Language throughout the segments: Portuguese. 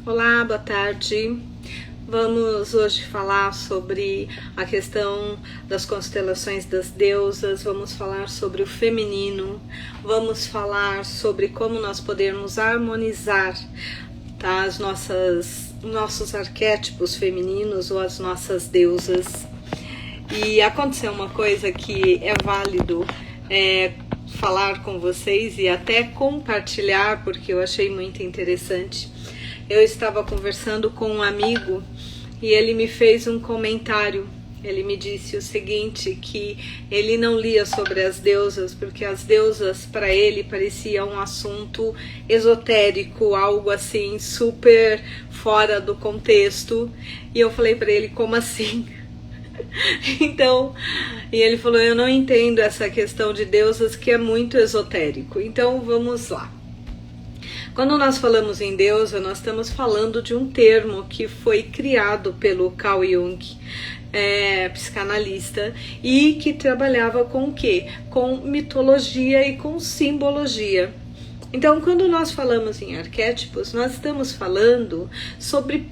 Olá, boa tarde. Vamos hoje falar sobre a questão das constelações das deusas, vamos falar sobre o feminino, vamos falar sobre como nós podemos harmonizar, tá, nossos arquétipos femininos ou as nossas deusas. E aconteceu uma coisa que é válido falar com vocês e até compartilhar, porque eu achei muito interessante. Eu estava conversando com um amigo e ele me fez um comentário. Ele me disse o seguinte, que ele não lia sobre as deusas, porque as deusas para ele parecia um assunto esotérico, algo assim super fora do contexto. E eu falei para ele, como assim? Então, e ele falou, eu não entendo essa questão de deusas que é muito esotérico. Então vamos lá. Quando nós falamos em deusa, nós estamos falando de um termo que foi criado pelo Carl Jung, psicanalista, e que trabalhava com o quê? Com mitologia e com simbologia. Então, quando nós falamos em arquétipos, nós estamos falando sobre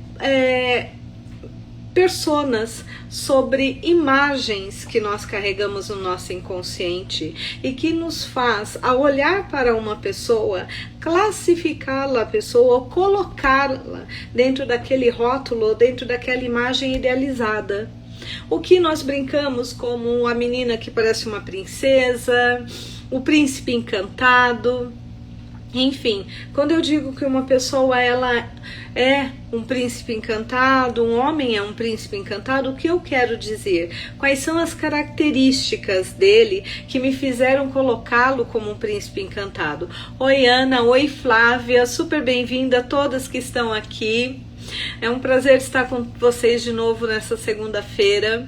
personas, sobre imagens que nós carregamos no nosso inconsciente e que nos faz, ao olhar para uma pessoa, classificá-la, a pessoa, ou colocá-la dentro daquele rótulo, dentro daquela imagem idealizada. O que nós brincamos como a menina que parece uma princesa, o príncipe encantado. Enfim, quando eu digo que uma pessoa ela é um príncipe encantado, um homem é um príncipe encantado, o que eu quero dizer? Quais são as características dele que me fizeram colocá-lo como um príncipe encantado? Oi Ana, oi Flávia, super bem-vinda a todas que estão aqui. É um prazer estar com vocês de novo nessa segunda-feira.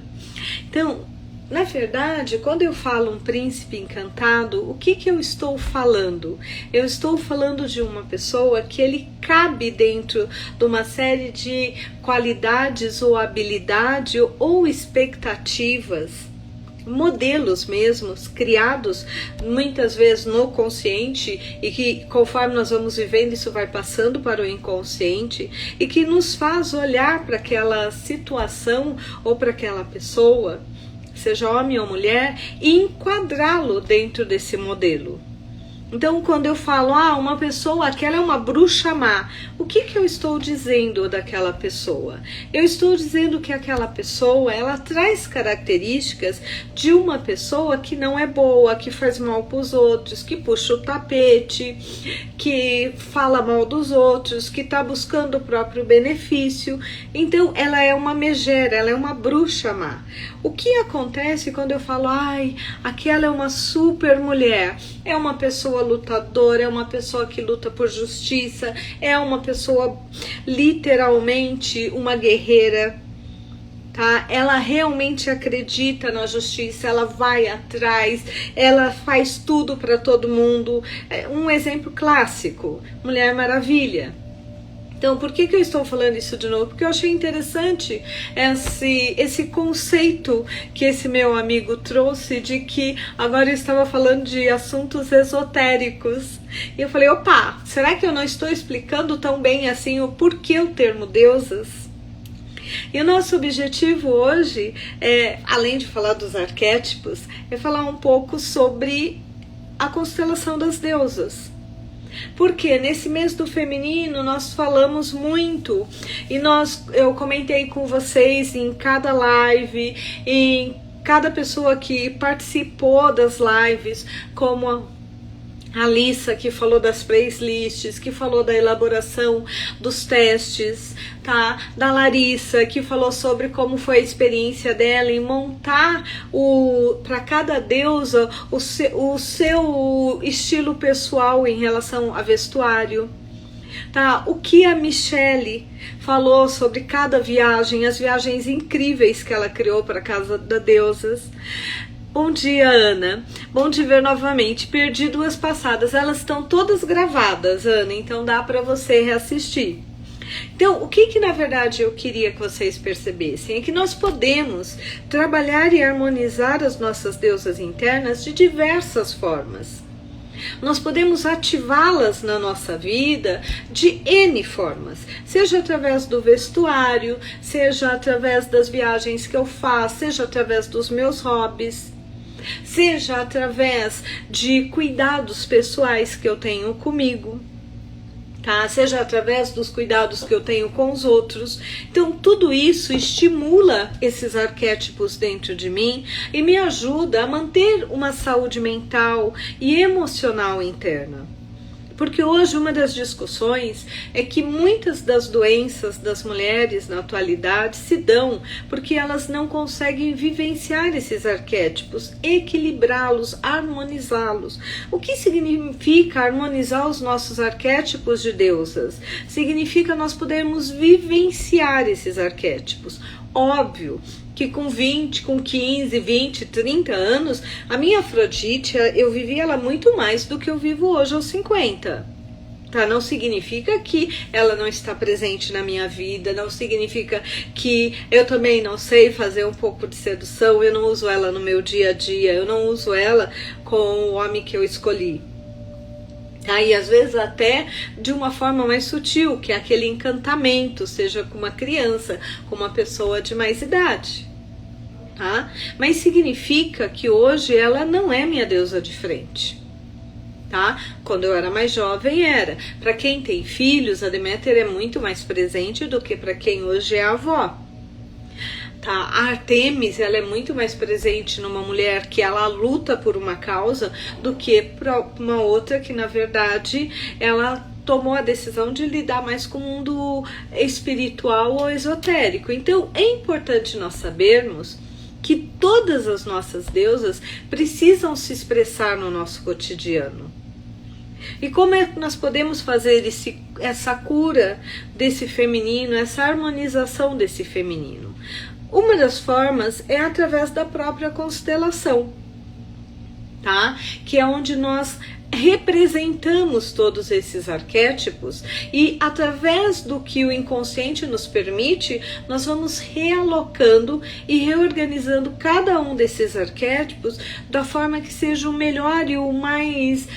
Então, na verdade, quando eu falo um príncipe encantado, o que eu estou falando? Eu estou falando de uma pessoa que ele cabe dentro de uma série de qualidades ou habilidade ou expectativas, modelos mesmos, criados muitas vezes no consciente e que conforme nós vamos vivendo isso vai passando para o inconsciente e que nos faz olhar para aquela situação ou para aquela pessoa, seja homem ou mulher, e enquadrá-lo dentro desse modelo. Então, quando eu falo, uma pessoa, aquela é uma bruxa má, o que eu estou dizendo daquela pessoa? Eu estou dizendo que aquela pessoa, ela traz características de uma pessoa que não é boa, que faz mal para os outros, que puxa o tapete, que fala mal dos outros, que está buscando o próprio benefício. Então, ela é uma megera, ela é uma bruxa má. O que acontece quando eu falo, aquela é uma super mulher, é uma pessoa lutadora, é uma pessoa que luta por justiça, é uma pessoa literalmente uma guerreira, tá? Ela realmente acredita na justiça, ela vai atrás, ela faz tudo para todo mundo. Um exemplo clássico, Mulher Maravilha. Então, por que eu estou falando isso de novo? Porque eu achei interessante esse conceito que esse meu amigo trouxe de que agora eu estava falando de assuntos esotéricos. E eu falei, opa, será que eu não estou explicando tão bem assim o porquê o termo deusas? E o nosso objetivo hoje, além de falar dos arquétipos, é falar um pouco sobre a constelação das deusas. Porque nesse mês do feminino nós falamos muito e eu comentei com vocês em cada live, em cada pessoa que participou das lives, como a Alissa, que falou das playlists, que falou da elaboração dos testes, tá? Da Larissa, que falou sobre como foi a experiência dela em montar para cada deusa o seu estilo pessoal em relação a vestuário. Tá? O que a Michelle falou sobre cada viagem, as viagens incríveis que ela criou para a Casa das Deusas. Bom dia, Ana. Bom te ver novamente. Perdi duas passadas. Elas estão todas gravadas, Ana, então dá para você reassistir. Então, o que na verdade eu queria que vocês percebessem é que nós podemos trabalhar e harmonizar as nossas deusas internas de diversas formas. Nós podemos ativá-las na nossa vida de N formas, seja através do vestuário, seja através das viagens que eu faço, seja através dos meus hobbies, seja através de cuidados pessoais que eu tenho comigo, tá? Seja através dos cuidados que eu tenho com os outros. Então tudo isso estimula esses arquétipos dentro de mim e me ajuda a manter uma saúde mental e emocional interna. Porque hoje uma das discussões é que muitas das doenças das mulheres na atualidade se dão porque elas não conseguem vivenciar esses arquétipos, equilibrá-los, harmonizá-los. O que significa harmonizar os nossos arquétipos de deusas? Significa nós podermos vivenciar esses arquétipos. Óbvio que com 20, com 15, 20, 30 anos, a minha Afrodite, eu vivi ela muito mais do que eu vivo hoje aos 50. Tá? Não significa que ela não está presente na minha vida, não significa que eu também não sei fazer um pouco de sedução, eu não uso ela no meu dia a dia, eu não uso ela com o homem que eu escolhi. E às vezes até de uma forma mais sutil, que é aquele encantamento, seja com uma criança, com uma pessoa de mais idade. Tá? Mas significa que hoje ela não é minha deusa de frente. Tá? Quando eu era mais jovem era. Para quem tem filhos, a Deméter é muito mais presente do que para quem hoje é avó. Tá? A Artemis, ela é muito mais presente numa mulher que ela luta por uma causa do que para uma outra que na verdade ela tomou a decisão de lidar mais com o mundo espiritual ou esotérico. Então é importante nós sabermos que todas as nossas deusas precisam se expressar no nosso cotidiano. E como é que nós podemos fazer essa cura desse feminino, essa harmonização desse feminino? Uma das formas é através da própria constelação, tá? Que é onde nós representamos todos esses arquétipos e através do que o inconsciente nos permite, nós vamos realocando e reorganizando cada um desses arquétipos da forma que seja o melhor e o mais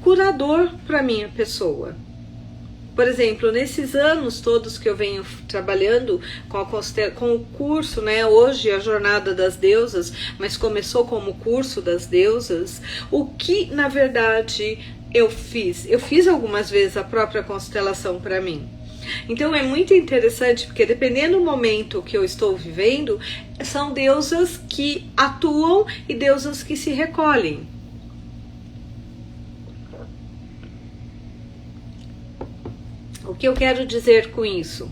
curador para a minha pessoa. Por exemplo, nesses anos todos que eu venho trabalhando com o curso, né? Hoje a Jornada das Deusas, mas começou como curso das deusas, o que na verdade eu fiz? Eu fiz algumas vezes a própria constelação para mim. Então é muito interessante porque dependendo do momento que eu estou vivendo, são deusas que atuam e deusas que se recolhem. O que eu quero dizer com isso?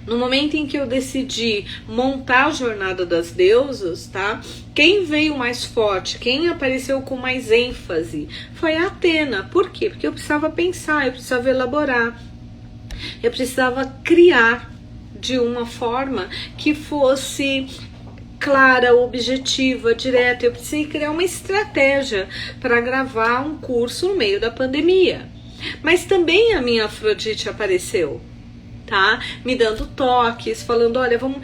No momento em que eu decidi montar a Jornada das Deusas, tá? Quem veio mais forte, quem apareceu com mais ênfase foi a Atena. Por quê? Porque eu precisava pensar, eu precisava elaborar, eu precisava criar de uma forma que fosse clara, objetiva, direta. Eu precisei criar uma estratégia para gravar um curso no meio da pandemia. Mas também a minha Afrodite apareceu, tá? Me dando toques, falando, olha, vamos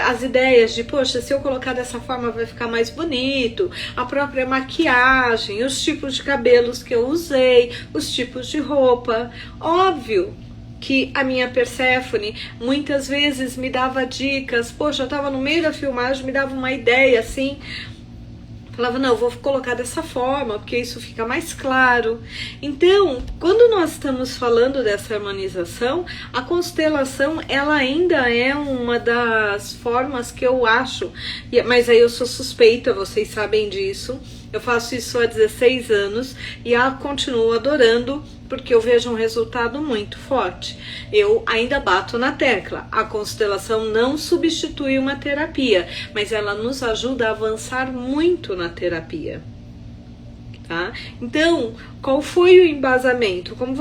as ideias de, poxa, se eu colocar dessa forma vai ficar mais bonito, a própria maquiagem, os tipos de cabelos que eu usei, os tipos de roupa. Óbvio que a minha Perséfone muitas vezes me dava dicas, poxa, eu tava no meio da filmagem, me dava uma ideia assim, falava, não, eu vou colocar dessa forma, porque isso fica mais claro. Então, quando nós estamos falando dessa harmonização, a constelação, ela ainda é uma das formas que eu acho, mas aí eu sou suspeita, vocês sabem disso, eu faço isso há 16 anos e a continuo adorando, porque eu vejo um resultado muito forte. Eu ainda bato na tecla, a constelação não substitui uma terapia, mas ela nos ajuda a avançar muito na terapia. Tá? Então, qual foi o embasamento? Como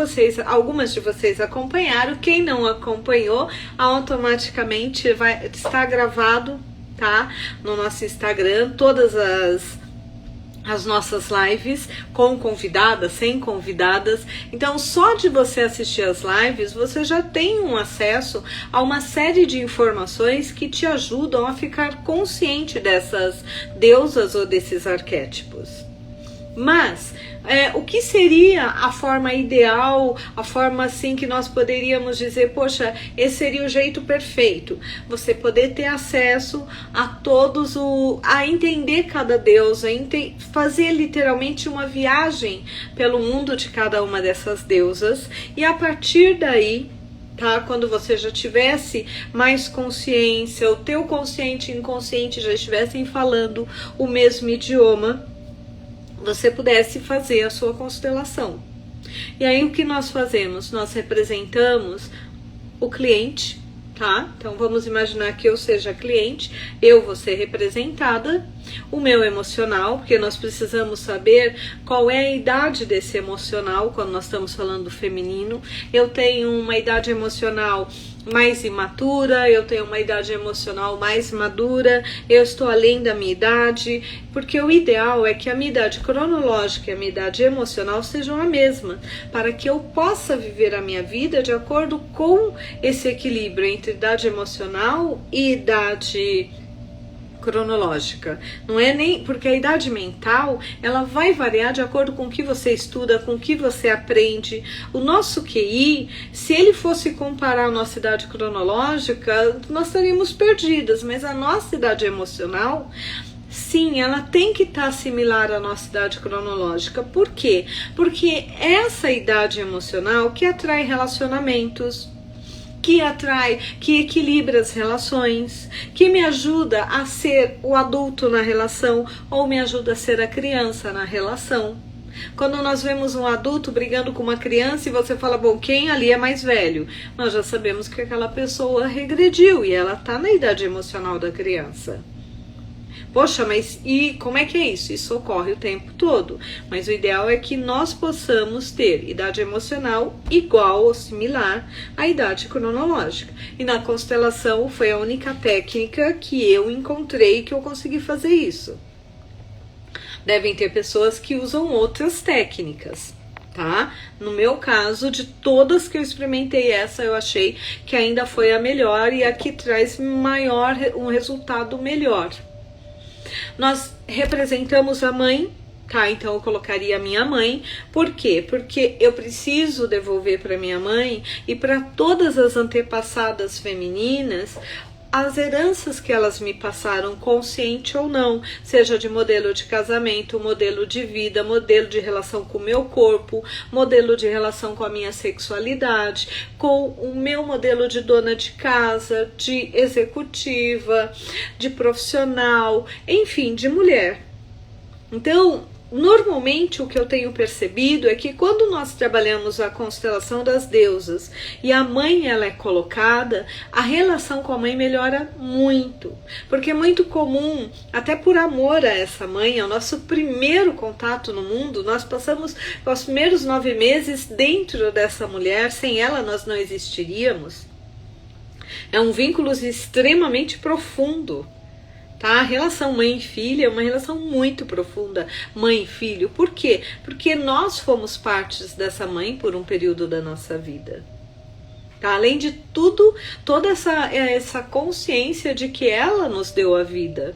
algumas de vocês acompanharam, quem não acompanhou, automaticamente está gravado, tá? No nosso Instagram, todas as nossas lives com convidadas, sem convidadas. Então, só de você assistir as lives, você já tem um acesso a uma série de informações que te ajudam a ficar consciente dessas deusas ou desses arquétipos. Mas o que seria a forma ideal, a forma assim que nós poderíamos dizer, poxa, esse seria o jeito perfeito? Você poder ter acesso a todos, a entender cada deusa, fazer literalmente uma viagem pelo mundo de cada uma dessas deusas, e a partir daí, tá? Quando você já tivesse mais consciência, o teu consciente e inconsciente já estivessem falando o mesmo idioma, você pudesse fazer a sua constelação. E aí o que nós fazemos? Nós representamos o cliente, tá? Então vamos imaginar que eu seja cliente, eu vou ser representada, o meu emocional, porque nós precisamos saber qual é a idade desse emocional quando nós estamos falando do feminino. Eu tenho uma idade emocional mais imatura, eu tenho uma idade emocional mais madura, eu estou além da minha idade, porque o ideal é que a minha idade cronológica e a minha idade emocional sejam a mesma, para que eu possa viver a minha vida de acordo com esse equilíbrio entre idade emocional e idade cronológica. Não é nem porque a idade mental ela vai variar de acordo com o que você estuda, com o que você aprende. O nosso QI, se ele fosse comparar a nossa idade cronológica, nós estaríamos perdidas, mas a nossa idade emocional, sim, ela tem que estar similar à nossa idade cronológica. Por quê? Porque essa idade emocional que atrai relacionamentos, que atrai, que equilibra as relações, que me ajuda a ser o adulto na relação ou me ajuda a ser a criança na relação. Quando nós vemos um adulto brigando com uma criança e você fala, bom, quem ali é mais velho? Nós já sabemos que aquela pessoa regrediu e ela está na idade emocional da criança. Poxa, mas e como é que é isso? Isso ocorre o tempo todo. Mas o ideal é que nós possamos ter idade emocional igual ou similar à idade cronológica. E na constelação foi a única técnica que eu encontrei que eu consegui fazer isso. Devem ter pessoas que usam outras técnicas, tá? No meu caso, de todas que eu experimentei, essa eu achei que ainda foi a melhor e a que traz um resultado melhor. Nós representamos a mãe, tá? Então eu colocaria a minha mãe. Por quê? Porque eu preciso devolver para minha mãe e para todas as antepassadas femininas as heranças que elas me passaram, consciente ou não, seja de modelo de casamento, modelo de vida, modelo de relação com o meu corpo, modelo de relação com a minha sexualidade, com o meu modelo de dona de casa, de executiva, de profissional, enfim, de mulher. Então, normalmente o que eu tenho percebido é que quando nós trabalhamos a constelação das deusas e a mãe ela é colocada, a relação com a mãe melhora muito, porque é muito comum, até por amor a essa mãe, é o nosso primeiro contato no mundo, nós passamos os primeiros 9 meses dentro dessa mulher, sem ela nós não existiríamos. É um vínculo extremamente profundo. Tá? A relação mãe e filha é uma relação muito profunda, mãe e filho. Por quê? Porque nós fomos partes dessa mãe por um período da nossa vida. Tá? Além de tudo, toda essa consciência de que ela nos deu a vida.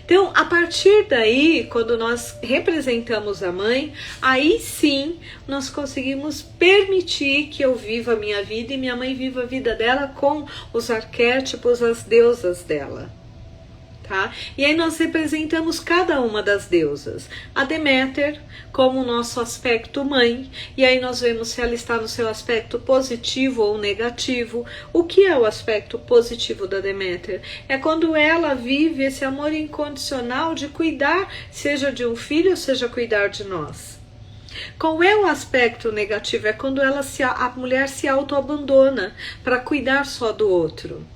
Então, a partir daí, quando nós representamos a mãe, aí sim nós conseguimos permitir que eu viva a minha vida e minha mãe viva a vida dela com os arquétipos, as deusas dela. Tá? E aí nós representamos cada uma das deusas. A Deméter como o nosso aspecto mãe, e aí nós vemos se ela está no seu aspecto positivo ou negativo. O que é o aspecto positivo da Deméter? É quando ela vive esse amor incondicional de cuidar, seja de um filho, seja cuidar de nós. Qual é o aspecto negativo? É quando a mulher se autoabandona para cuidar só do outro.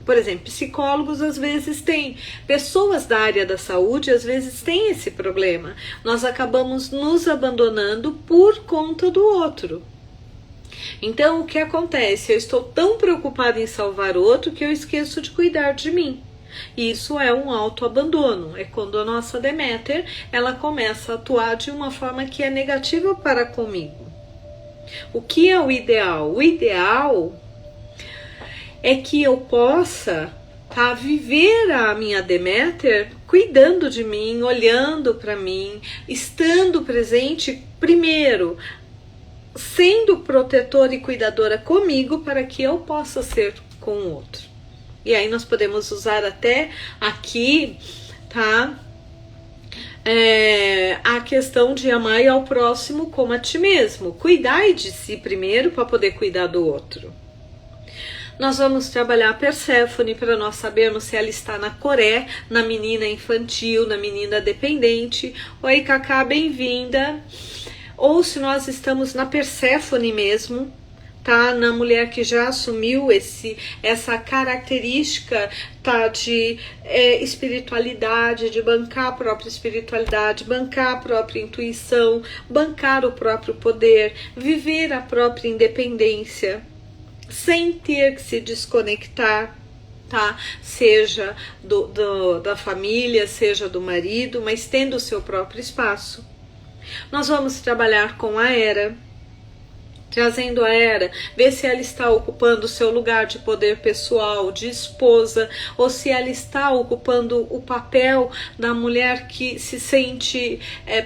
Por exemplo, psicólogos às vezes têm, pessoas da área da saúde às vezes têm esse problema. Nós acabamos nos abandonando por conta do outro. Então o que acontece? Eu estou tão preocupada em salvar o outro que eu esqueço de cuidar de mim. Isso é um autoabandono, é quando a nossa Deméter ela começa a atuar de uma forma que é negativa para comigo. O que é o ideal? O ideal é que eu possa viver a minha Deméter cuidando de mim, olhando para mim, estando presente primeiro, sendo protetora e cuidadora comigo para que eu possa ser com o outro. E aí nós podemos usar até aqui, tá? A questão de amar ao próximo como a ti mesmo. Cuidai de si primeiro para poder cuidar do outro. Nós vamos trabalhar a Perséfone para nós sabermos se ela está na Coré, na menina infantil, na menina dependente. Oi, Cacá, bem-vinda. Ou se nós estamos na Perséfone mesmo, tá? Na mulher que já assumiu essa característica, tá? De espiritualidade, de bancar a própria espiritualidade, bancar a própria intuição, bancar o próprio poder, viver a própria independência, sem ter que se desconectar, tá? Seja da família, seja do marido, mas tendo o seu próprio espaço. Nós vamos trabalhar com a Hera, trazendo a Hera, ver se ela está ocupando o seu lugar de poder pessoal, de esposa, ou se ela está ocupando o papel da mulher que se sente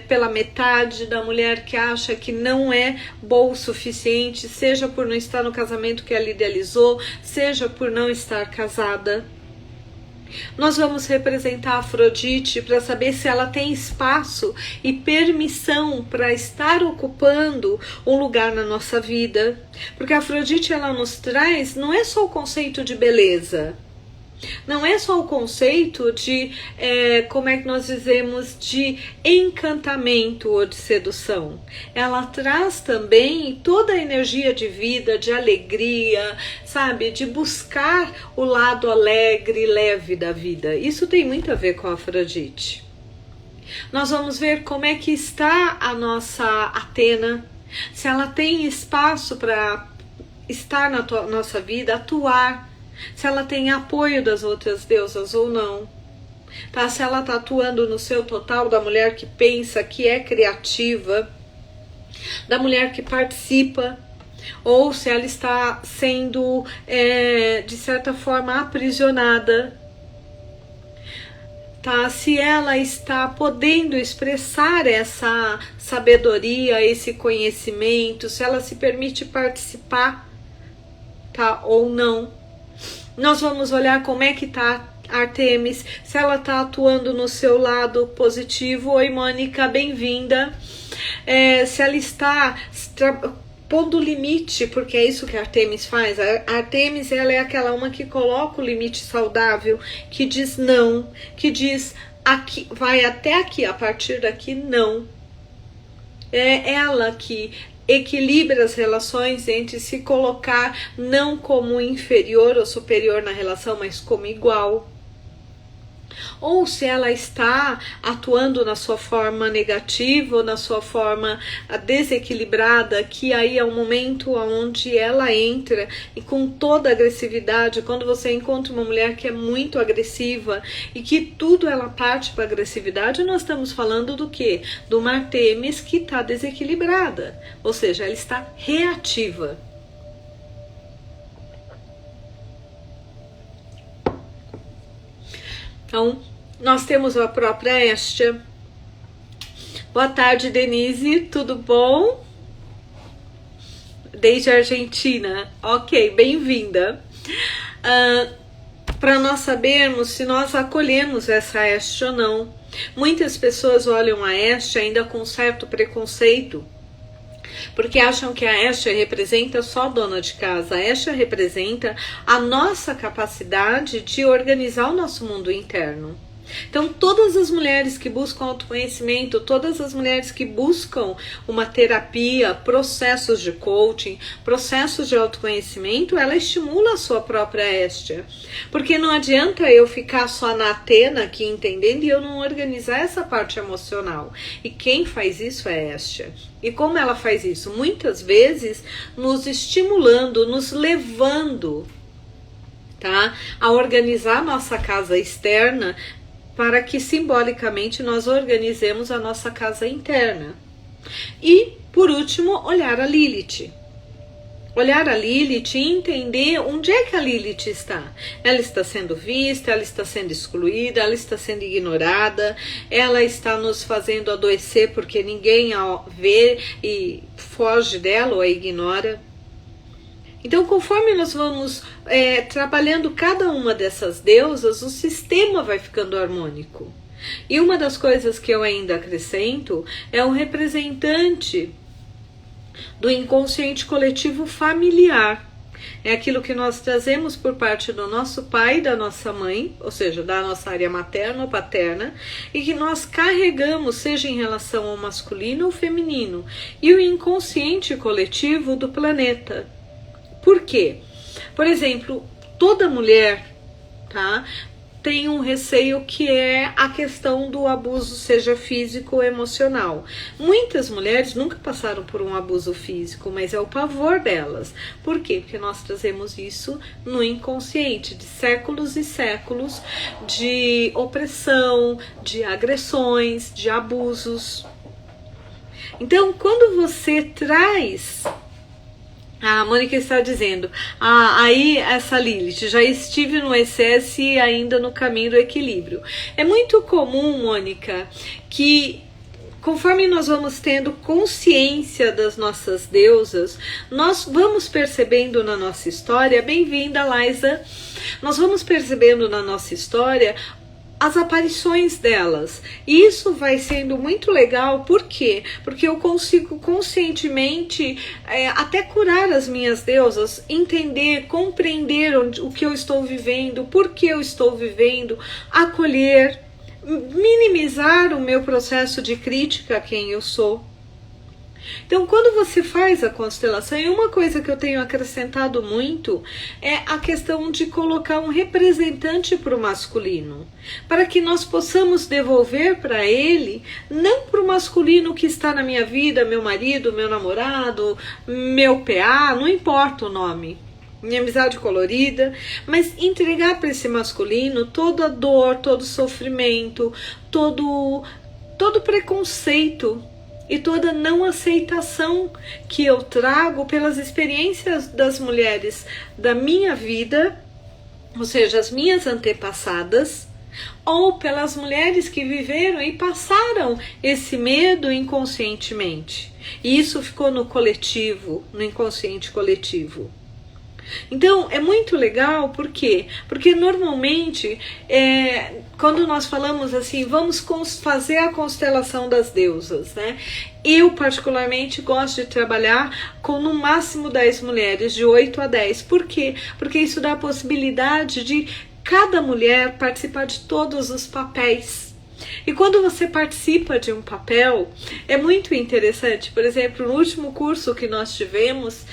pela metade, da mulher que acha que não é boa o suficiente, seja por não estar no casamento que ela idealizou, seja por não estar casada. Nós vamos representar a Afrodite para saber se ela tem espaço e permissão para estar ocupando um lugar na nossa vida. Porque a Afrodite, ela nos traz, não é só o conceito de beleza, não é só o conceito de, como é que nós dizemos, de encantamento ou de sedução. Ela traz também toda a energia de vida, de alegria, sabe? De buscar o lado alegre e leve da vida. Isso tem muito a ver com a Afrodite. Nós vamos ver como é que está a nossa Atena, se ela tem espaço para estar na nossa vida, atuar, se ela tem apoio das outras deusas ou não, tá? Se ela está atuando no seu total da mulher que pensa, que é criativa, da mulher que participa, ou se ela está sendo, de certa forma, aprisionada, tá? Se ela está podendo expressar essa sabedoria, esse conhecimento, se ela se permite participar, tá? Ou não. Nós vamos olhar como é que está Artemis, se ela está atuando no seu lado positivo. Oi, Mônica, bem-vinda. Se ela está pondo limite, porque é isso que a Artemis faz. A Artemis, ela é aquela uma que coloca o limite saudável, que diz não, que diz aqui, vai até aqui, a partir daqui não. É ela que equilibra as relações entre se colocar não como inferior ou superior na relação, mas como igual. Ou se ela está atuando na sua forma negativa ou na sua forma desequilibrada, que aí é o momento onde ela entra e com toda a agressividade. Quando você encontra uma mulher que é muito agressiva e que tudo ela parte para agressividade, nós estamos falando do quê? Do Artemis que está desequilibrada, ou seja, ela está reativa. Então, nós temos a própria Hestia. Boa tarde, Denise, tudo bom? Desde a Argentina. Ok, bem-vinda. Para nós sabermos se nós acolhemos essa Hestia ou não. Muitas pessoas olham a Hestia ainda com certo preconceito, porque acham que a Hestia representa só a dona de casa. A Hestia representa a nossa capacidade de organizar o nosso mundo interno. Então, todas as mulheres que buscam autoconhecimento, todas as mulheres que buscam uma terapia, processos de coaching, processos de autoconhecimento, ela estimula a sua própria Hestia. Porque não adianta eu ficar só na Atena aqui entendendo e eu não organizar essa parte emocional. E quem faz isso é a Hestia. E como ela faz isso? Muitas vezes nos estimulando, nos levando, tá, a organizar nossa casa externa, para que simbolicamente nós organizemos a nossa casa interna. E, por último, olhar a Lilith. olhar a Lilith e entender onde é que a Lilith está. Ela está sendo vista, ela está sendo excluída, ela está sendo ignorada, ela está nos fazendo adoecer porque ninguém a vê e foge dela ou a ignora. Então, conforme nós vamos trabalhando cada uma dessas deusas, o sistema vai ficando harmônico. E uma das coisas que eu ainda acrescento é um representante do inconsciente coletivo familiar. É aquilo que nós trazemos por parte do nosso pai e da nossa mãe, ou seja, da nossa área materna ou paterna, e que nós carregamos, seja em relação ao masculino ou feminino, e o inconsciente coletivo do planeta. Por quê? Por exemplo, toda mulher, tá, tem um receio que é a questão do abuso, seja físico ou emocional. Muitas mulheres nunca passaram por um abuso físico, mas é o pavor delas. Por quê? Porque nós trazemos isso no inconsciente, de séculos e séculos de opressão, de agressões, de abusos. Então, quando você traz... A Mônica está dizendo, aí essa Lilith, já estive no excesso e ainda no caminho do equilíbrio. É muito comum, Mônica, que conforme nós vamos tendo consciência das nossas deusas, nós vamos percebendo na nossa história, bem-vinda, Laisa, nós vamos percebendo na nossa história as aparições delas. E isso vai sendo muito legal, por quê? Porque eu consigo conscientemente até curar as minhas deusas, entender, compreender o que eu estou vivendo, por que eu estou vivendo, acolher, minimizar o meu processo de crítica a quem eu sou. Então, quando você faz a constelação, e uma coisa que eu tenho acrescentado muito é a questão de colocar um representante para o masculino, para que nós possamos devolver para ele, não para o masculino que está na minha vida, meu marido, meu namorado, meu PA, não importa o nome, minha amizade colorida, mas entregar para esse masculino toda a dor, todo o sofrimento, todo preconceito e toda não aceitação que eu trago pelas experiências das mulheres da minha vida, ou seja, as minhas antepassadas, ou pelas mulheres que viveram e passaram esse medo inconscientemente. E isso ficou no coletivo, no inconsciente coletivo. Então, é muito legal, por quê? Porque normalmente, quando nós falamos assim, vamos fazer a constelação das deusas, né? Eu, particularmente, gosto de trabalhar com no máximo 10 mulheres, de 8 a 10. Por quê? Porque isso dá a possibilidade de cada mulher participar de todos os papéis. E quando você participa de um papel, é muito interessante. Por exemplo, no último curso que nós tivemos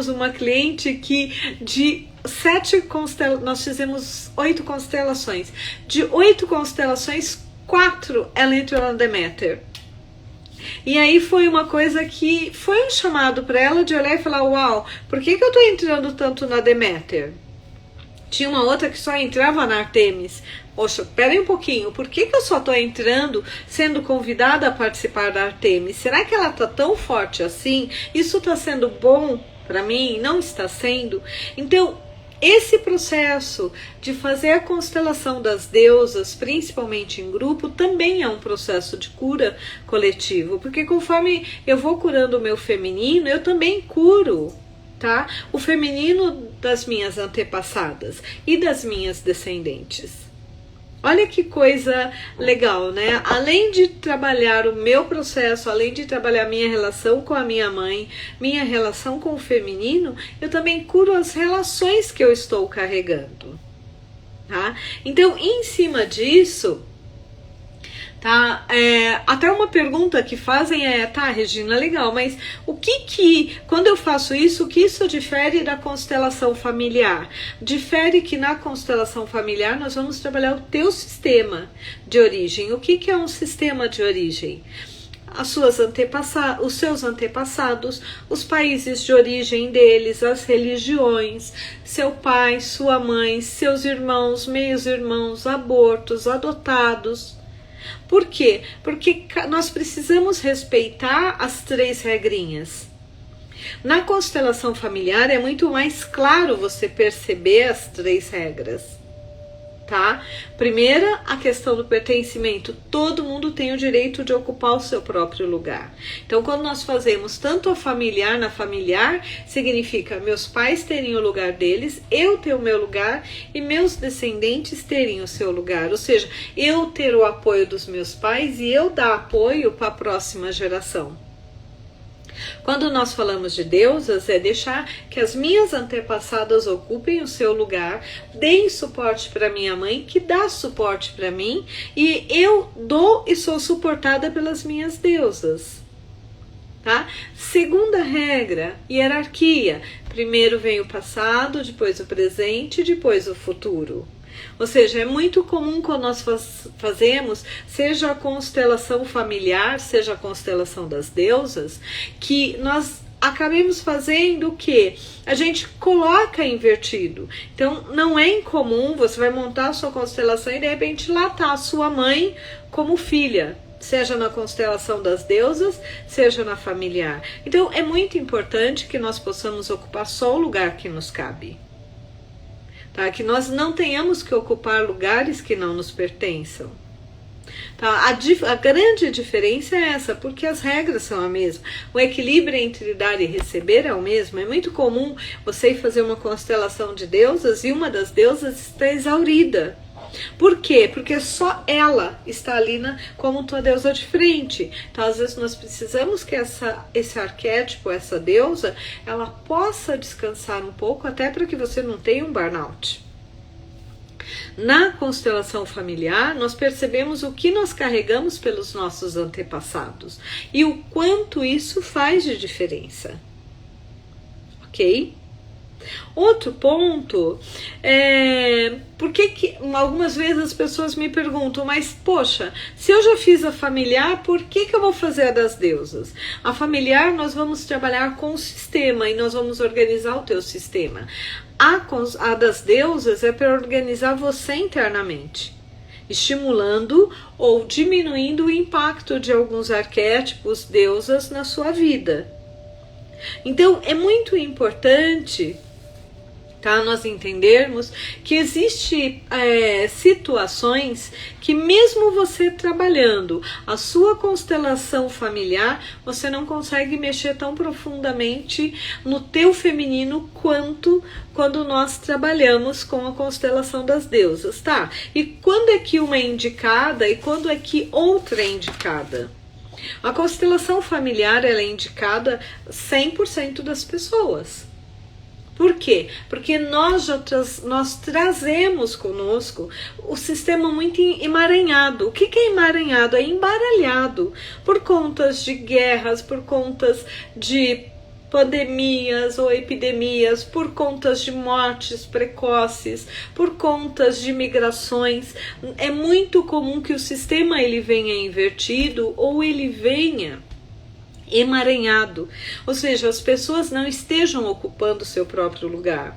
uma cliente que nós fizemos 8 constelações. De 8 constelações, 4 ela entrou na Deméter. E aí foi uma coisa que foi um chamado para ela de olhar e falar, uau, por que eu tô entrando tanto na Deméter? Tinha uma outra que só entrava na Artemis. Poxa, peraí um pouquinho, por que eu só estou entrando, sendo convidada a participar da Artemis? Será que ela está tão forte assim? Isso está sendo bom para mim? Não está sendo? Então, esse processo de fazer a constelação das deusas, principalmente em grupo, também é um processo de cura coletivo, porque conforme eu vou curando o meu feminino, eu também curo, tá? O feminino das minhas antepassadas e das minhas descendentes. Olha que coisa legal, né? Além de trabalhar o meu processo, além de trabalhar minha relação com a minha mãe, minha relação com o feminino, eu também curo as relações que eu estou carregando, tá? Então, em cima disso, tá? Até uma pergunta que fazem tá, Regina, legal, mas quando eu faço isso, o que isso difere da constelação familiar? Difere que na constelação familiar nós vamos trabalhar o teu sistema de origem. O que é um sistema de origem? Os seus antepassados, os países de origem deles, as religiões, seu pai, sua mãe, seus irmãos, meios irmãos, abortos, adotados. Por quê? Porque nós precisamos respeitar as 3 regrinhas. Na constelação familiar é muito mais claro você perceber as 3 regras. Tá? Primeira, a questão do pertencimento. Todo mundo tem o direito de ocupar o seu próprio lugar. Então, quando nós fazemos tanto a familiar na familiar, significa meus pais terem o lugar deles, eu ter o meu lugar e meus descendentes terem o seu lugar. Ou seja, eu ter o apoio dos meus pais e eu dar apoio para a próxima geração. Quando nós falamos de deusas, é deixar que as minhas antepassadas ocupem o seu lugar, deem suporte para minha mãe, que dá suporte para mim, e eu dou e sou suportada pelas minhas deusas. Tá? Segunda regra, hierarquia. Primeiro vem o passado, depois o presente, depois o futuro. Ou seja, é muito comum quando nós fazemos, seja a constelação familiar, seja a constelação das deusas, que nós acabemos fazendo o que? A gente coloca invertido. Então, não é incomum, você vai montar a sua constelação e de repente lá está a sua mãe como filha. Seja na constelação das deusas, seja na familiar. Então, é muito importante que nós possamos ocupar só o lugar que nos cabe. Tá? Que nós não tenhamos que ocupar lugares que não nos pertençam. Tá? A grande diferença é essa, porque as regras são a mesma. O equilíbrio entre dar e receber é o mesmo. É muito comum você ir fazer uma constelação de deusas e uma das deusas está exaurida. Por quê? Porque só ela está ali como tua deusa de frente. Então, às vezes, nós precisamos que esse arquétipo, essa deusa, ela possa descansar um pouco, até para que você não tenha um burnout. Na constelação familiar, nós percebemos o que nós carregamos pelos nossos antepassados e o quanto isso faz de diferença. Ok? Outro ponto é porque algumas vezes as pessoas me perguntam, mas poxa, se eu já fiz a familiar, por que eu vou fazer a das deusas? A familiar nós vamos trabalhar com o sistema e nós vamos organizar o teu sistema. A das deusas é para organizar você internamente, estimulando ou diminuindo o impacto de alguns arquétipos deusas na sua vida. Então é muito importante, tá, nós entendermos que existe situações que mesmo você trabalhando a sua constelação familiar, você não consegue mexer tão profundamente no teu feminino quanto quando nós trabalhamos com a constelação das deusas, tá? E quando é que uma é indicada e quando é que outra é indicada? A constelação familiar ela é indicada 100% das pessoas. Por quê? Porque nós trazemos conosco o sistema muito emaranhado. O que é emaranhado? É embaralhado por contas de guerras, por contas de pandemias ou epidemias, por contas de mortes precoces, por contas de migrações. É muito comum que o sistema ele venha invertido ou ele venha emaranhado, ou seja, as pessoas não estejam ocupando o seu próprio lugar.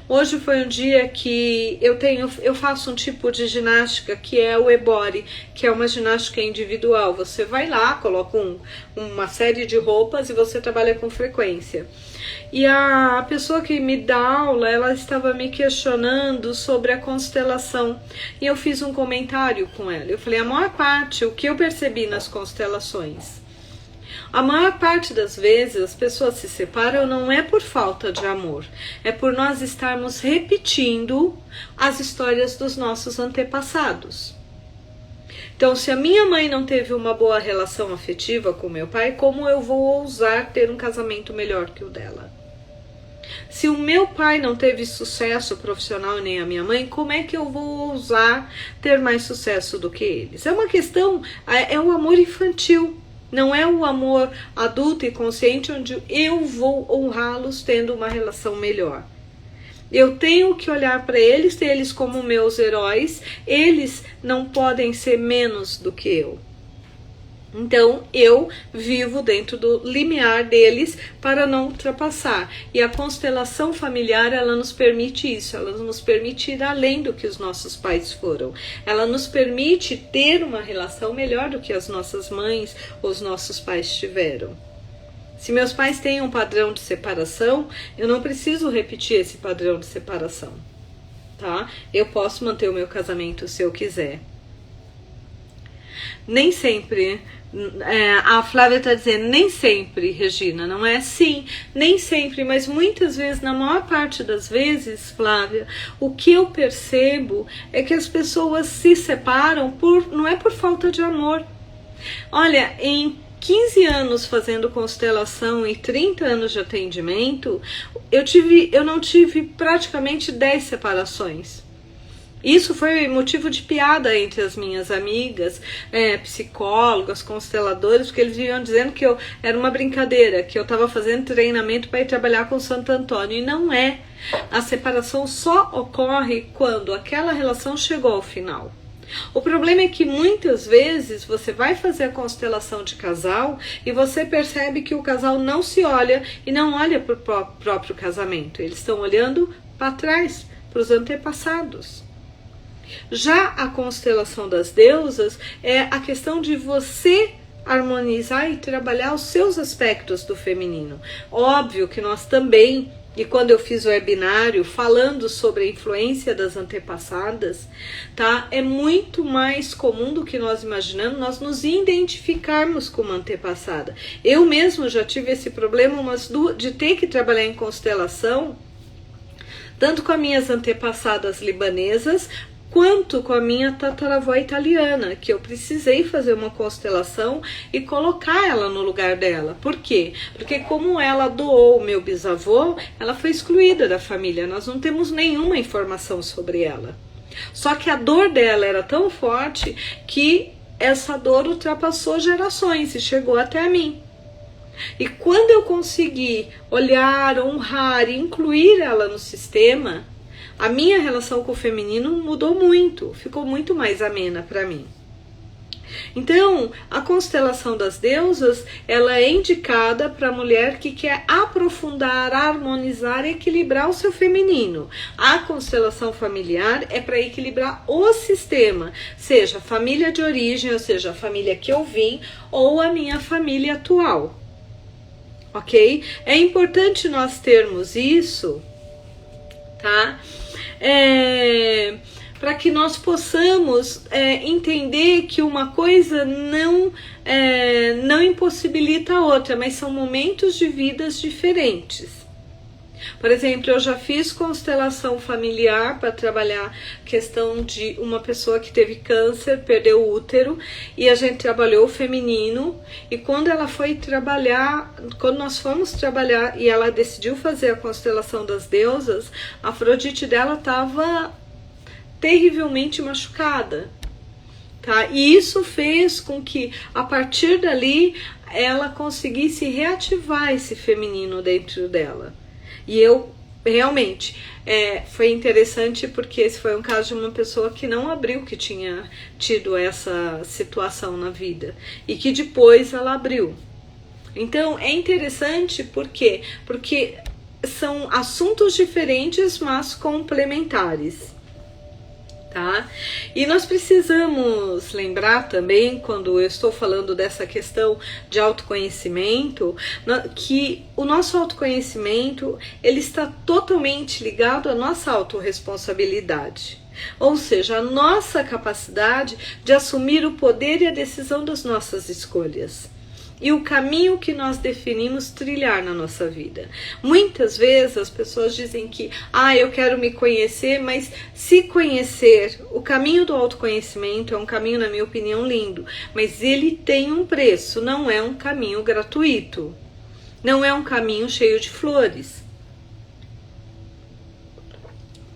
Hoje foi um dia que eu faço um tipo de ginástica que é o ebori, que é uma ginástica individual. Você vai lá, coloca uma série de roupas e você trabalha com frequência. E a pessoa que me dá aula, ela estava me questionando sobre a constelação. E eu fiz um comentário com ela. Eu falei, a maior parte, o que eu percebi nas constelações, a maior parte das vezes as pessoas se separam não é por falta de amor, é por nós estarmos repetindo as histórias dos nossos antepassados. Então, se a minha mãe não teve uma boa relação afetiva com meu pai, como eu vou ousar ter um casamento melhor que o dela? Se o meu pai não teve sucesso profissional nem a minha mãe, como é que eu vou ousar ter mais sucesso do que eles? É uma questão, é o amor infantil. Não é o amor adulto e consciente onde eu vou honrá-los tendo uma relação melhor. Eu tenho que olhar para eles, ter eles como meus heróis. Eles não podem ser menos do que eu. Então, eu vivo dentro do limiar deles para não ultrapassar. E a constelação familiar, ela nos permite isso. Ela nos permite ir além do que os nossos pais foram. Ela nos permite ter uma relação melhor do que as nossas mães ou os nossos pais tiveram. Se meus pais têm um padrão de separação, eu não preciso repetir esse padrão de separação, tá? Eu posso manter o meu casamento se eu quiser. Nem sempre, a Flávia está dizendo, nem sempre, Regina, não é? Sim, nem sempre, mas muitas vezes, na maior parte das vezes, Flávia, o que eu percebo é que as pessoas se separam não é por falta de amor. Olha, em 15 anos fazendo constelação e 30 anos de atendimento, eu não tive praticamente 10 separações. Isso foi motivo de piada entre as minhas amigas, psicólogas, consteladoras, porque eles vinham dizendo que era uma brincadeira, que eu estava fazendo treinamento para ir trabalhar com Santo Antônio, e não é. A separação só ocorre quando aquela relação chegou ao final. O problema é que muitas vezes você vai fazer a constelação de casal e você percebe que o casal não se olha e não olha para o próprio casamento. Eles estão olhando para trás, para os antepassados. Já a constelação das deusas é a questão de você harmonizar e trabalhar os seus aspectos do feminino. Óbvio que nós também, e quando eu fiz o webinário falando sobre a influência das antepassadas, tá? É muito mais comum do que nós imaginamos nós nos identificarmos com uma antepassada. Eu mesmo já tive esse problema de ter que trabalhar em constelação, tanto com as minhas antepassadas libanesas, quanto com a minha tataravó italiana, que eu precisei fazer uma constelação e colocar ela no lugar dela. Por quê? Porque como ela doou o meu bisavô, ela foi excluída da família, nós não temos nenhuma informação sobre ela. Só que a dor dela era tão forte que essa dor ultrapassou gerações e chegou até a mim. E quando eu consegui olhar, honrar e incluir ela no sistema, a minha relação com o feminino mudou muito, ficou muito mais amena para mim. Então, a constelação das deusas, ela é indicada para a mulher que quer aprofundar, harmonizar e equilibrar o seu feminino. A constelação familiar é para equilibrar o sistema, seja a família de origem, ou seja, a família que eu vim, ou a minha família atual. Ok? É importante nós termos isso, tá? Para que nós possamos entender que uma coisa não impossibilita a outra, mas são momentos de vidas diferentes. Por exemplo, eu já fiz constelação familiar para trabalhar questão de uma pessoa que teve câncer, perdeu o útero, e a gente trabalhou o feminino, e quando nós fomos trabalhar e ela decidiu fazer a constelação das deusas, a Afrodite dela estava terrivelmente machucada, tá? E isso fez com que, a partir dali, ela conseguisse reativar esse feminino dentro dela. E eu, realmente, foi interessante porque esse foi um caso de uma pessoa que não abriu que tinha tido essa situação na vida e que depois ela abriu. Então, é interessante por quê? Porque são assuntos diferentes, mas complementares. Tá? E nós precisamos lembrar também, quando eu estou falando dessa questão de autoconhecimento, que o nosso autoconhecimento ele está totalmente ligado à nossa autorresponsabilidade. Ou seja, a nossa capacidade de assumir o poder e a decisão das nossas escolhas. E o caminho que nós definimos trilhar na nossa vida. Muitas vezes as pessoas dizem que eu quero me conhecer, mas se conhecer, o caminho do autoconhecimento é um caminho, na minha opinião, lindo, mas ele tem um preço, não é um caminho gratuito, não é um caminho cheio de flores.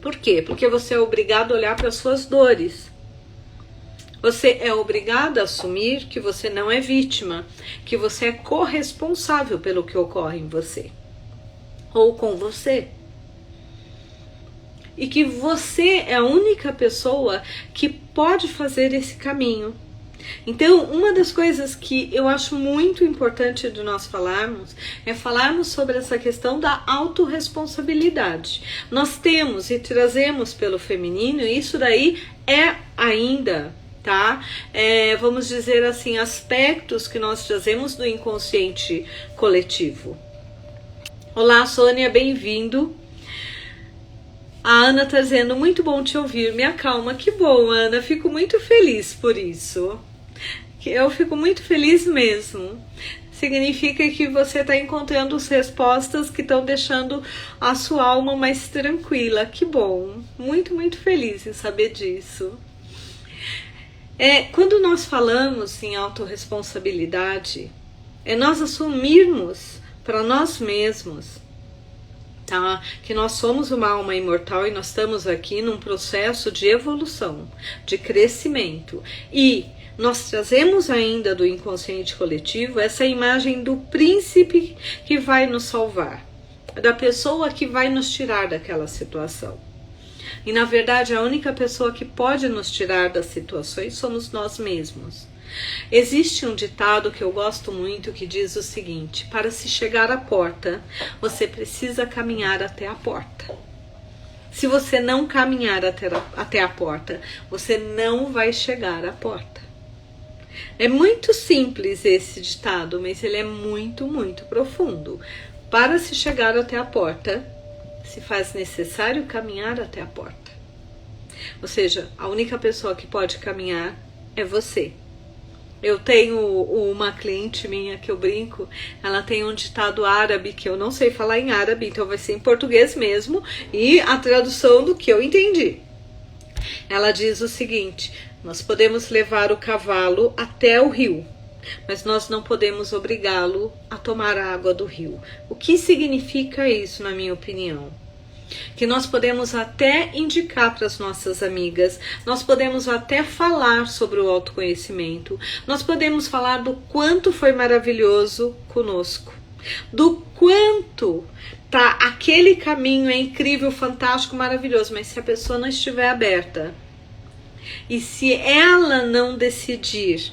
Por quê? Porque você é obrigado a olhar para as suas dores. Você é obrigado a assumir que você não é vítima, que você é corresponsável pelo que ocorre em você ou com você. E que você é a única pessoa que pode fazer esse caminho. Então, uma das coisas que eu acho muito importante de nós falarmos é falarmos sobre essa questão da autorresponsabilidade. Nós temos e trazemos pelo feminino, e isso daí é ainda tá? Vamos dizer assim, aspectos que nós trazemos do inconsciente coletivo. Olá, Sônia, bem-vindo. A Ana está dizendo, muito bom te ouvir, me acalma. Que bom, Ana, fico muito feliz por isso. Eu fico muito feliz mesmo. Significa que você está encontrando as respostas que estão deixando a sua alma mais tranquila. Que bom, muito, muito feliz em saber disso. Quando nós falamos em autorresponsabilidade, nós assumirmos para nós mesmos, tá? Que nós somos uma alma imortal e nós estamos aqui num processo de evolução, de crescimento. E nós trazemos ainda do inconsciente coletivo essa imagem do príncipe que vai nos salvar, da pessoa que vai nos tirar daquela situação. E na verdade a única pessoa que pode nos tirar das situações somos nós mesmos. Existe um ditado que eu gosto muito que diz o seguinte: para se chegar à porta, você precisa caminhar até a porta. Se você não caminhar até a porta, você não vai chegar à porta. É muito simples esse ditado, mas ele é muito, muito profundo. Para se chegar até a porta, se faz necessário caminhar até a porta. Ou seja, a única pessoa que pode caminhar é você. Eu tenho uma cliente minha que eu brinco, ela tem um ditado árabe que eu não sei falar em árabe, então vai ser em português mesmo, e a tradução do que eu entendi. Ela diz o seguinte: nós podemos levar o cavalo até o rio, mas nós não podemos obrigá-lo a tomar a água do rio. O que significa isso, na minha opinião? Que nós podemos até indicar para as nossas amigas, nós podemos até falar sobre o autoconhecimento, nós podemos falar do quanto foi maravilhoso conosco, do quanto tá aquele caminho é incrível, fantástico, maravilhoso, mas se a pessoa não estiver aberta e se ela não decidir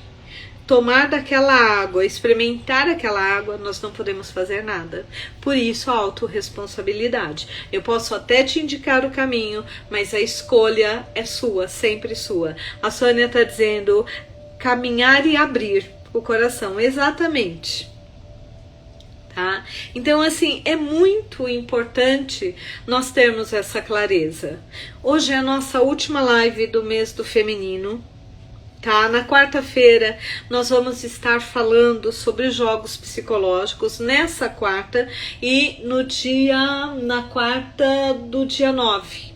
tomar daquela água, experimentar aquela água, nós não podemos fazer nada. Por isso a autorresponsabilidade. Eu posso até te indicar o caminho, mas a escolha é sua, sempre sua. A Sônia está dizendo caminhar e abrir o coração, exatamente. Tá? Então assim, é muito importante nós termos essa clareza. Hoje é a nossa última live do mês do feminino. Tá? Na quarta-feira nós vamos estar falando sobre jogos psicológicos nessa quarta e na quarta do dia 9.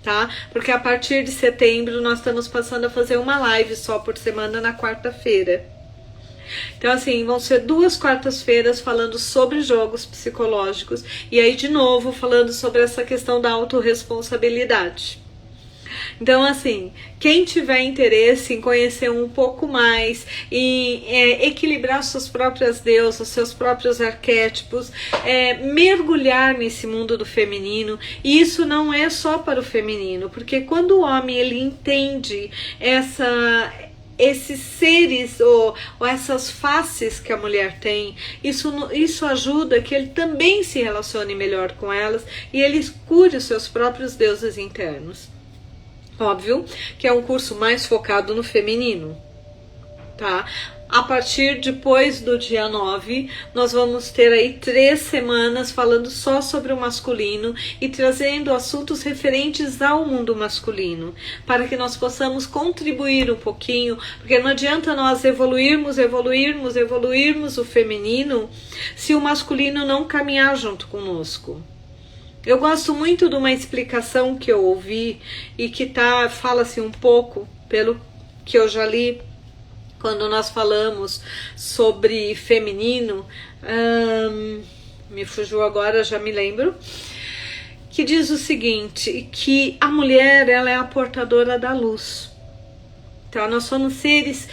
Tá? Porque a partir de setembro nós estamos passando a fazer uma live só por semana na quarta-feira. Então assim, vão ser 2 quartas-feiras falando sobre jogos psicológicos e aí de novo falando sobre essa questão da autorresponsabilidade. Então assim, quem tiver interesse em conhecer um pouco mais, em equilibrar suas próprias deusas, seus próprios arquétipos, mergulhar nesse mundo do feminino, e isso não é só para o feminino, porque quando o homem ele entende esses seres ou essas faces que a mulher tem, isso ajuda que ele também se relacione melhor com elas e ele cure os seus próprios deuses internos. Óbvio que é um curso mais focado no feminino, tá? A partir depois do dia 9, nós vamos ter aí 3 semanas falando só sobre o masculino e trazendo assuntos referentes ao mundo masculino, para que nós possamos contribuir um pouquinho, porque não adianta nós evoluirmos o feminino se o masculino não caminhar junto conosco. Eu gosto muito de uma explicação que eu ouvi e que fala-se um pouco, pelo que eu já li, quando nós falamos sobre feminino, me fugiu agora, já me lembro, que diz o seguinte, que a mulher ela é a portadora da luz. Então nós somos seres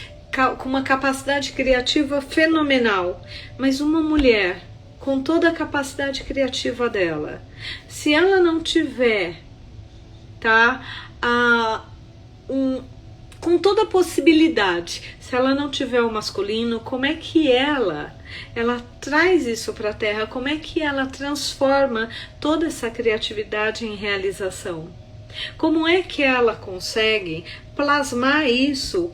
com uma capacidade criativa fenomenal, mas uma mulher com toda a capacidade criativa dela, se ela não tiver, tá, com toda a possibilidade, se ela não tiver o masculino, como é que ela traz isso para a Terra? Como é que ela transforma toda essa criatividade em realização? Como é que ela consegue plasmar isso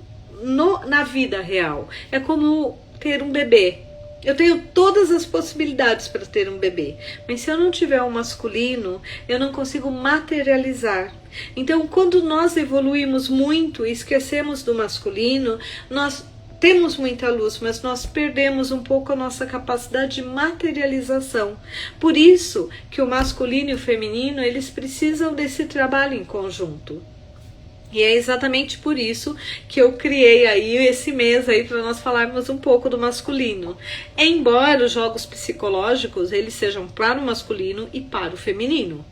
na vida real. É como ter um bebê. Eu tenho todas as possibilidades para ter um bebê, mas se eu não tiver um masculino, eu não consigo materializar. Então, quando nós evoluímos muito e esquecemos do masculino, nós temos muita luz, mas nós perdemos um pouco a nossa capacidade de materialização. Por isso que o masculino e o feminino, eles precisam desse trabalho em conjunto. E é exatamente por isso que eu criei aí esse mês aí para nós falarmos um pouco do masculino. Embora os jogos psicológicos eles sejam para o masculino e para o feminino,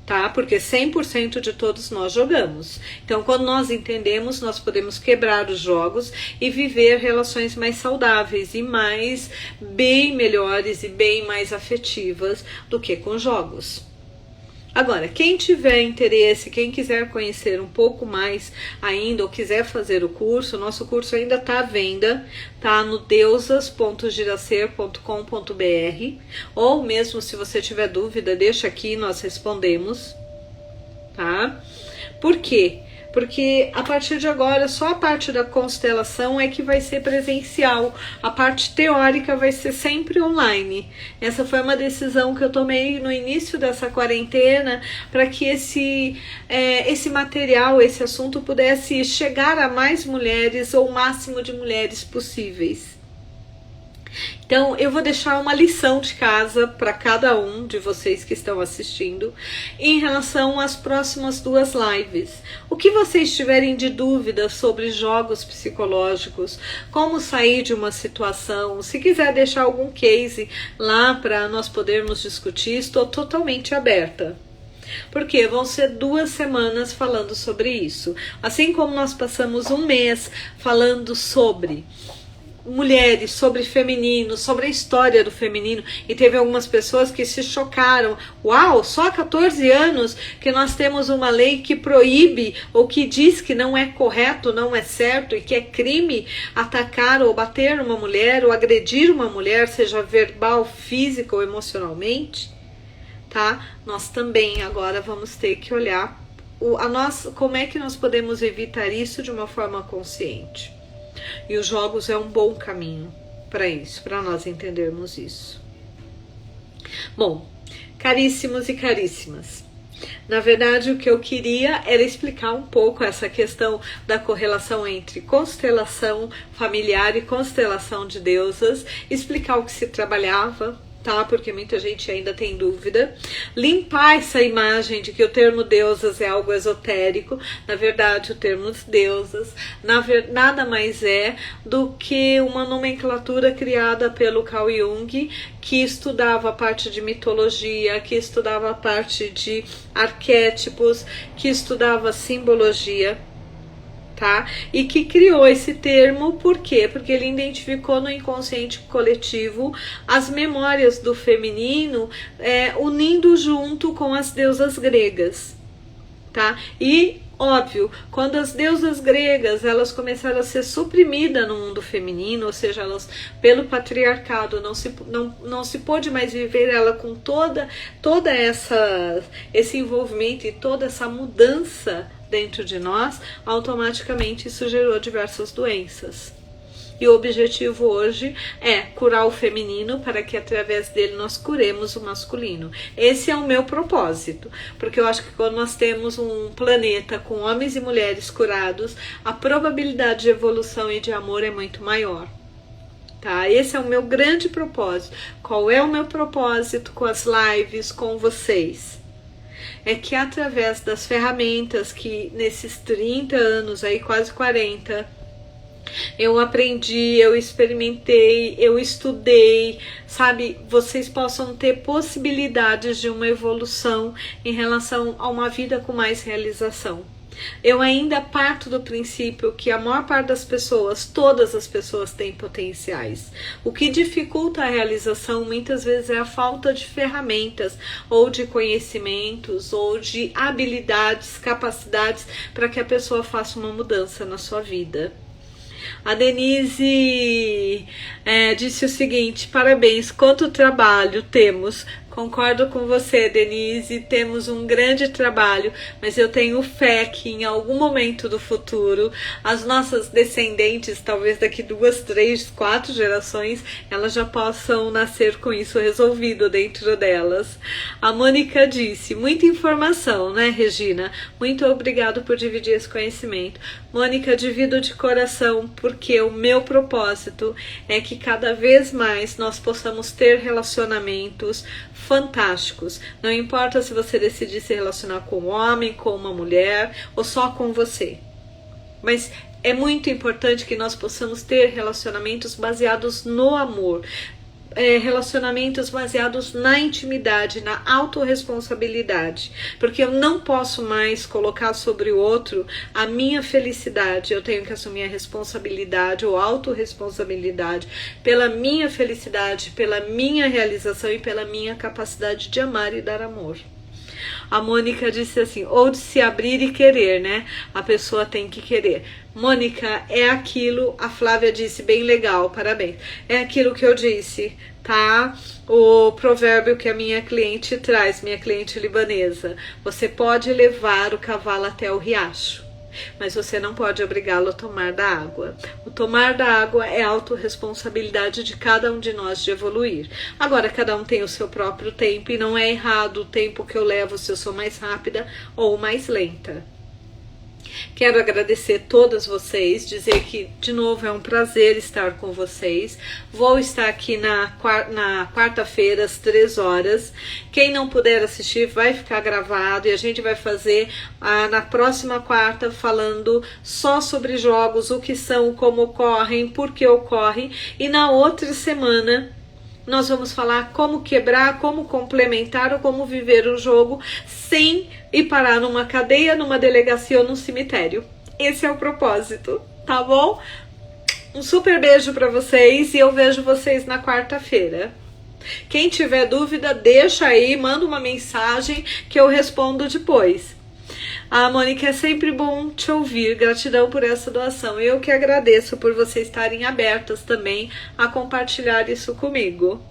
tá? Porque 100% de todos nós jogamos. Então, quando nós entendemos, nós podemos quebrar os jogos e viver relações mais saudáveis e mais bem melhores e bem mais afetivas do que com jogos. Agora, quem tiver interesse, quem quiser conhecer um pouco mais ainda ou quiser fazer o curso, nosso curso ainda está à venda, tá no deusas.giracer.com.br, ou mesmo se você tiver dúvida, deixa aqui, nós respondemos, tá? Por quê? Porque a partir de agora só a parte da constelação é que vai ser presencial, a parte teórica vai ser sempre online. Essa foi uma decisão que eu tomei no início dessa quarentena para que esse material, esse assunto pudesse chegar a mais mulheres ou o máximo de mulheres possíveis. Então, eu vou deixar uma lição de casa para cada um de vocês que estão assistindo em relação às próximas 2 lives. O que vocês tiverem de dúvida sobre jogos psicológicos, como sair de uma situação, se quiser deixar algum case lá para nós podermos discutir, estou totalmente aberta. Porque vão ser 2 semanas falando sobre isso. Assim como nós passamos um mês falando sobre mulheres, sobre feminino, sobre a história do feminino, e teve algumas pessoas que se chocaram. Uau, só há 14 anos que nós temos uma lei que proíbe ou que diz que não é correto, não é certo e que é crime atacar ou bater uma mulher ou agredir uma mulher, seja verbal, física ou emocionalmente, tá? Nós também agora vamos ter que olhar como é que nós podemos evitar isso de uma forma consciente. E os jogos é um bom caminho para isso, para nós entendermos isso. Bom, caríssimos e caríssimas, na verdade o que eu queria era explicar um pouco essa questão da correlação entre constelação familiar e constelação de deusas, explicar o que se trabalhava, tá? Porque muita gente ainda tem dúvida. Limpar essa imagem de que o termo deusas é algo esotérico. Na verdade, o termo deusas nada mais é do que uma nomenclatura criada pelo Carl Jung, que estudava a parte de mitologia, que estudava a parte de arquétipos, que estudava simbologia. Tá? E que criou esse termo, por quê? Porque ele identificou no inconsciente coletivo as memórias do feminino, unindo junto com as deusas gregas, tá? E óbvio, quando as deusas gregas elas começaram a ser suprimidas no mundo feminino, ou seja, elas pelo patriarcado não se pôde mais viver ela com toda esse envolvimento e toda essa mudança dentro de nós, automaticamente isso gerou diversas doenças. E o objetivo hoje é curar o feminino para que através dele nós curemos o masculino. Esse é o meu propósito, porque eu acho que quando nós temos um planeta com homens e mulheres curados, a probabilidade de evolução e de amor é muito maior. Tá? Esse é o meu grande propósito. Qual é o meu propósito com as lives com vocês? É que através das ferramentas que nesses 30 anos, aí quase 40, eu aprendi, eu experimentei, eu estudei, sabe? Vocês possam ter possibilidades de uma evolução em relação a uma vida com mais realização. Eu ainda parto do princípio que a maior parte das pessoas, todas as pessoas têm potenciais. O que dificulta a realização muitas vezes é a falta de ferramentas, ou de conhecimentos, ou de habilidades, capacidades para que a pessoa faça uma mudança na sua vida. A Denise disse o seguinte: parabéns, quanto trabalho temos Concordo com você, Denise, temos um grande trabalho, mas eu tenho fé que em algum momento do futuro, as nossas descendentes, talvez daqui 2, 3, 4 gerações, elas já possam nascer com isso resolvido dentro delas. A Mônica disse, muita informação, né, Regina? Muito obrigado por dividir esse conhecimento. Mônica, divido de coração, porque o meu propósito é que cada vez mais nós possamos ter relacionamentos fantásticos. Não importa se você decidir se relacionar com um homem, com uma mulher ou só com você. Mas é muito importante que nós possamos ter relacionamentos baseados no amor. Relacionamentos baseados na intimidade, na autorresponsabilidade, porque eu não posso mais colocar sobre o outro a minha felicidade, eu tenho que assumir a responsabilidade ou autorresponsabilidade pela minha felicidade, pela minha realização e pela minha capacidade de amar e dar amor. A Mônica disse assim, ou de se abrir e querer, né? A pessoa tem que querer. Mônica, é aquilo, a Flávia disse, bem legal, parabéns. É aquilo que eu disse, tá? O provérbio que a minha cliente traz, minha cliente libanesa. Você pode levar o cavalo até o riacho, mas você não pode obrigá-lo a tomar da água. O tomar da água é a autorresponsabilidade de cada um de nós de evoluir. Agora, cada um tem o seu próprio tempo e não é errado o tempo que eu levo se eu sou mais rápida ou mais lenta. Quero agradecer todas vocês, dizer que, de novo, é um prazer estar com vocês. Vou estar aqui na quarta-feira, às 3 horas. Quem não puder assistir, vai ficar gravado e a gente vai fazer na próxima quarta, falando só sobre jogos, o que são, como ocorrem, por que ocorrem. E na outra semana, nós vamos falar como quebrar, como complementar ou como viver o jogo sem ir parar numa cadeia, numa delegacia ou num cemitério. Esse é o propósito, tá bom? Um super beijo para vocês e eu vejo vocês na quarta-feira. Quem tiver dúvida, deixa aí, manda uma mensagem que eu respondo depois. Mônica, é sempre bom te ouvir, gratidão por essa doação. Eu que agradeço por vocês estarem abertas também a compartilhar isso comigo.